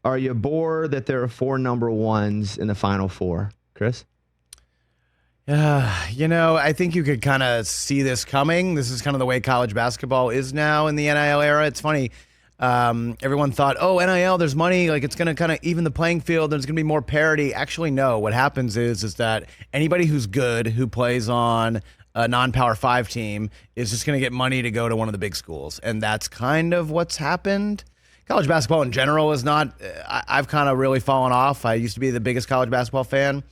Are you bored that there are 4 number ones in the Final Four, Chris? I think you could kind of see this coming. This is kind of the way college basketball is now in the NIL era. It's funny. Everyone thought, NIL, there's money. Like, it's going to kind of even the playing field. There's going to be more parity. Actually, no. What happens is that anybody who's good, who plays on a non-Power 5 team, is just going to get money to go to one of the big schools. And that's kind of what's happened. College basketball in general is not, I've kind of really fallen off. I used to be the biggest college basketball fan.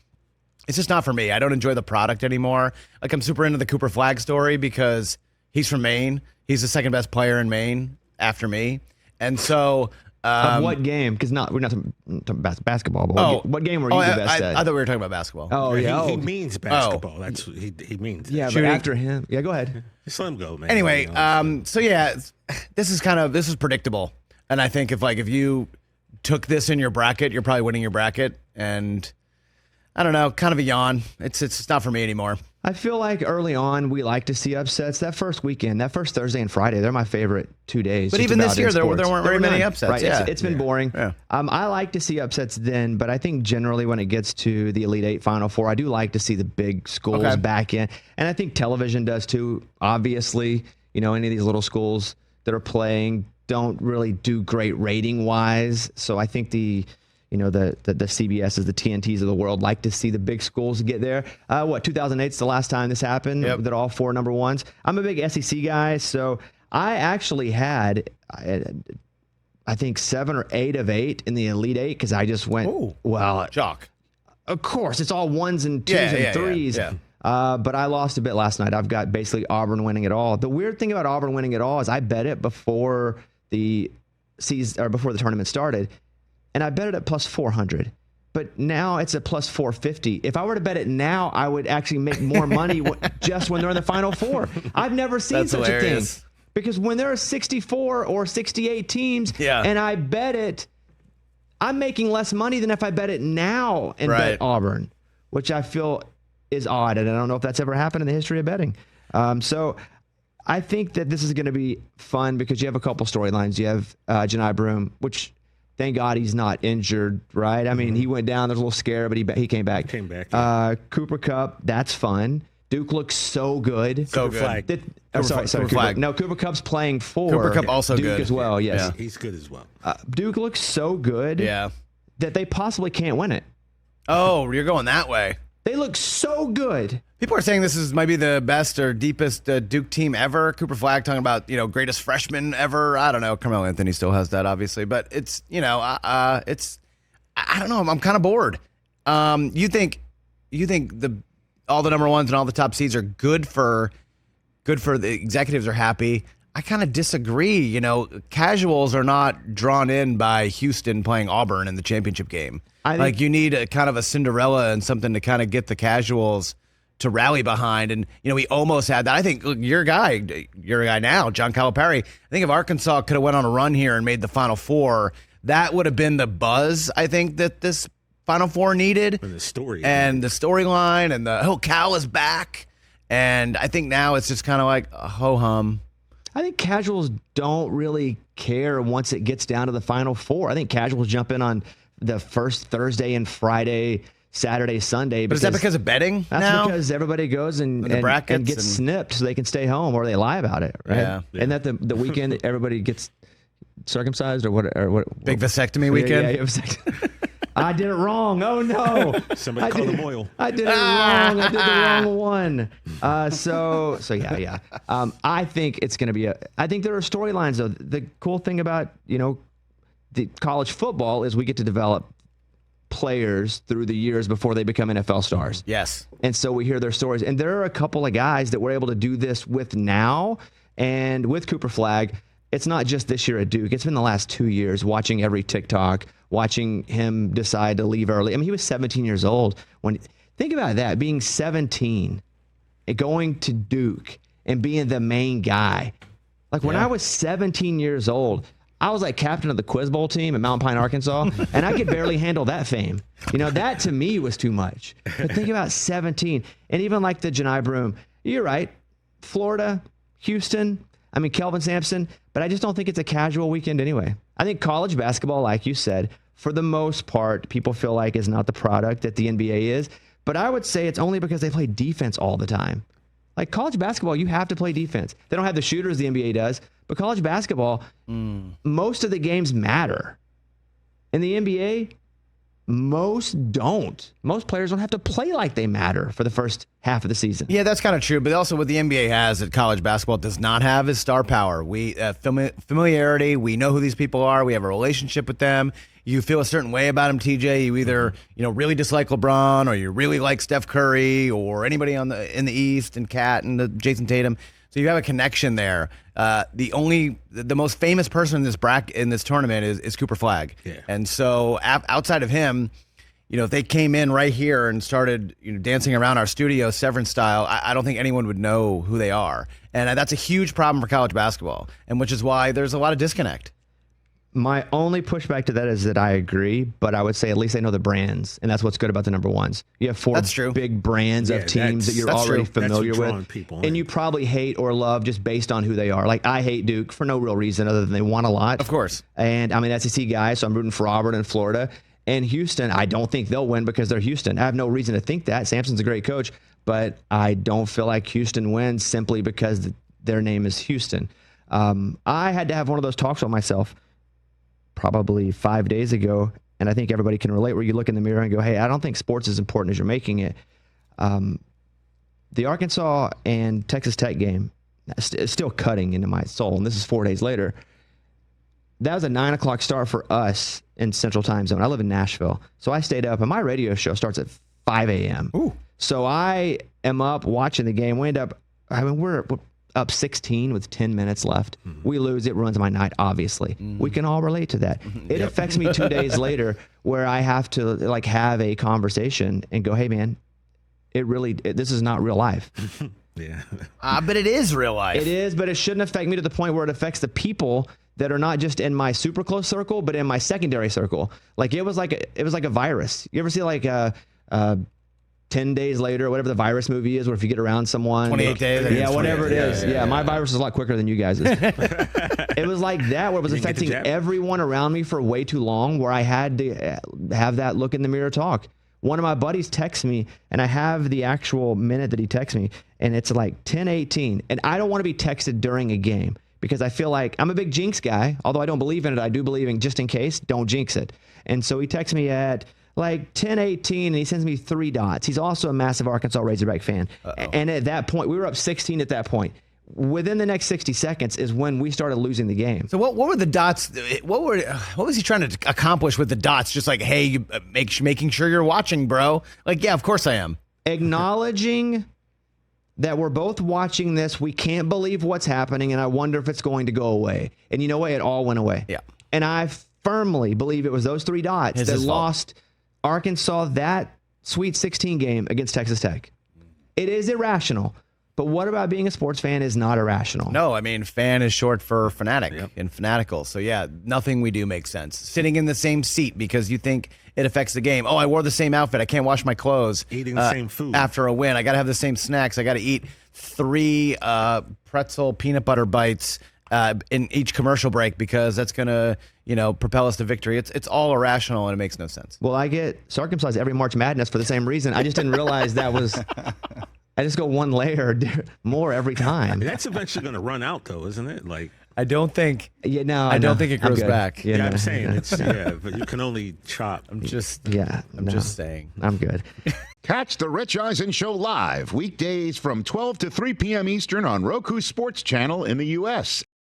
It's just not for me. I don't enjoy the product anymore. Like, I'm super into the Cooper Flagg story because he's from Maine. He's the second best player in Maine after me. And so... of what game? Because we're not talking about basketball, but what game were you the best at? I thought we were talking about basketball. Oh, yeah. He means basketball. That's what he means. Yeah, but after him... Yeah, go ahead. Just let him go, man. Anyway, this is predictable. And I think if you took this in your bracket, you're probably winning your bracket. And I don't know, kind of a yawn. It's not for me anymore. I feel like early on we like to see upsets. That first weekend, that first Thursday and Friday, they're my favorite 2 days. But even this year, there weren't very many upsets. Right? Yeah. It's been boring. Yeah. I like to see upsets then, but I think generally when it gets to the Elite Eight, Final Four, I do like to see the big schools back in. And I think television does too. Obviously, any of these little schools that are playing don't really do great rating-wise. So I think the CBSs, the TNTs of the world like to see the big schools get there. 2008 is the last time this happened, that all 4 number ones. I'm a big SEC guy, so I actually had, I think, 7 or 8 of 8 in the Elite Eight because I just went, Jock. Of course, it's all 1s and 2s and 3s. Yeah. But I lost a bit last night. I've got basically Auburn winning it all. The weird thing about Auburn winning it all is I bet it before the season or before the tournament started. And I bet it at plus 400. But now it's at plus 450. If I were to bet it now, I would actually make more money just when they're in the Final Four. I've never seen such a thing. Because when there are 64 or 68 teams and I bet it, I'm making less money than if I bet it now and bet Auburn, which I feel is odd. And I don't know if that's ever happened in the history of betting. So I think that this is going to be fun because you have a couple storylines. You have Janai Broome, which... Thank God he's not injured, right? I mean, he went down. There's a little scare, but he came back. Cooper Kupp, that's fun. Duke looks so good. So good. Cooper Flagg. No, Cooper Kupp's playing for Cooper Kupp also Duke good as well, yes. Yeah. He's good as well. Duke looks so good that they possibly can't win it. Oh, you're going that way. They look so good. People are saying this might be the best or deepest Duke team ever. Cooper Flagg talking about, greatest freshman ever. I don't know. Carmelo Anthony still has that, obviously. But it's, I don't know. I'm kind of bored. You think all the number ones and all the top seeds are good for the executives are happy. I kind of disagree. Casuals are not drawn in by Houston playing Auburn in the championship game. Like you need a kind of a Cinderella and something to kind of get the casuals to rally behind. And, we almost had that. I think your guy now, John Calipari, I think if Arkansas could have went on a run here and made the Final Four, that would have been the buzz, I think, that this Final Four needed. And the story. And the storyline and Cal is back. And I think now it's just kind of like a ho-hum. I think casuals don't really care once it gets down to the Final Four. I think casuals jump in on the first Thursday and Friday, Saturday, Sunday. But is that because of betting That's now? because everybody goes and gets snipped so they can stay home or they lie about it, right? Yeah. And that the weekend that everybody gets circumcised or what? Big vasectomy weekend? Yeah, vasectomy. I did it wrong. Oh, no. Somebody called him oil. I did it wrong. I did the wrong one. So yeah. I think it's going to be I think there are storylines, though. The cool thing about, the college football is we get to develop players through the years before they become NFL stars. Yes. And so we hear their stories. And there are a couple of guys that we're able to do this with now. And with Cooper Flagg, it's not just this year at Duke. It's been the last 2 years watching every TikTok, watching him decide to leave early. I mean, he was 17 years old. Think about that, being 17 and going to Duke and being the main guy. Like when I was 17 years old, I was like captain of the Quiz Bowl team in Mountain Pine, Arkansas, and I could barely handle that fame. That to me was too much. But think about 17. And even like the Janai Broome, you're right. Florida, Houston, Kelvin Sampson, but I just don't think it's a casual weekend anyway. I think college basketball, like you said, for the most part, people feel like is not the product that the NBA is. But I would say it's only because they play defense all the time. Like college basketball, you have to play defense. They don't have the shooters the NBA does, but college basketball, most of the games matter. In the NBA, most don't. Most players don't have to play like they matter for the first half of the season. Yeah, that's kind of true. But also what the NBA has that college basketball does not have is star power. We familiarity. We know who these people are. We have a relationship with them. You feel a certain way about them, TJ. You either really dislike LeBron, or you really like Steph Curry, or anybody in the East, and Kat and Jason Tatum. So you have a connection there. The most famous person in this tournament is Cooper Flagg. Yeah. And so outside of him, if they came in right here and started dancing around our studio Severance style, I don't think anyone would know who they are. And that's a huge problem for college basketball, and which is why there's a lot of disconnect. My only pushback to that is that I agree, but I would say at least they know the brands, and that's what's good about the number ones. You have 4 big brands of teams that you're already familiar with, and you probably hate or love just based on who they are. Like, I hate Duke for no real reason other than they won a lot. Of course. And I'm an SEC guy, so I'm rooting for Auburn and Florida. And Houston, I don't think they'll win because they're Houston. I have no reason to think that. Sampson's a great coach, but I don't feel like Houston wins simply because their name is Houston. I had to have one of those talks with myself probably 5 days ago, and I think everybody can relate, where you look in the mirror and go, hey, I don't think sports is as important as you're making it. The Arkansas and Texas Tech game is still cutting into my soul, and this is 4 days later. That was a 9 o'clock start for us in Central Time Zone. I live in Nashville, so I stayed up, and my radio show starts at 5 a.m. Ooh. So I am up watching the game. We're up 16 with 10 minutes left. We lose, it ruins my night, obviously. We can all relate to that. It affects me 2 days later, where I have to have a conversation and go, hey man, this is not real life. Yeah. But it is real life. It is, but it shouldn't affect me to the point where it affects the people that are not just in my super close circle, but in my secondary circle. Like it was like a virus. You ever see 10 days later, whatever the virus movie is, where if you get around someone, 28 days. Yeah, whatever it is. Yeah, my virus is a lot quicker than you guys' is. It was like that, where it was affecting everyone around me for way too long, where I had to have that look in the mirror talk. One of my buddies texts me, and I have the actual minute that he texts me, and it's like 10:18, and I don't want to be texted during a game because I feel like I'm a big jinx guy. Although I don't believe in it, I do believe in just in case, don't jinx it. And so he texts me at like 10:18, and he sends me 3 dots. He's also a massive Arkansas Razorback fan. And at that point, we were up 16 at that point. Within the next 60 seconds is when we started losing the game. So what were the dots? What was he trying to accomplish with the dots? Just like, hey, making sure you're watching, bro. Like, yeah, of course I am. Acknowledging that we're both watching this. We can't believe what's happening, and I wonder if it's going to go away. And you know what? It all went away. Yeah. And I firmly believe it was those 3 dots that lost Arkansas that Sweet 16 game against Texas Tech. It is irrational. But what about being a sports fan is not irrational? No, I mean, fan is short for fanatic and fanatical. So, yeah, nothing we do makes sense. Sitting in the same seat because you think it affects the game. Oh, I wore the same outfit. I can't wash my clothes. Eating the same food. After a win. I got to have the same snacks. I got to eat 3 pretzel peanut butter bites in each commercial break because that's going to, propel us to victory. It's all irrational, and it makes no sense. Well, I get circumcised every March Madness for the same reason. I just didn't realize that was... I just go one layer more every time. I mean, that's eventually going to run out, though, isn't it? Like, I don't think. Yeah, no, I don't think it grows back. Yeah, I'm saying but you can only chop. I'm just saying. I'm good. Catch the Rich Eisen Show live weekdays from 12 to 3 p.m. Eastern on Roku Sports Channel in the U.S.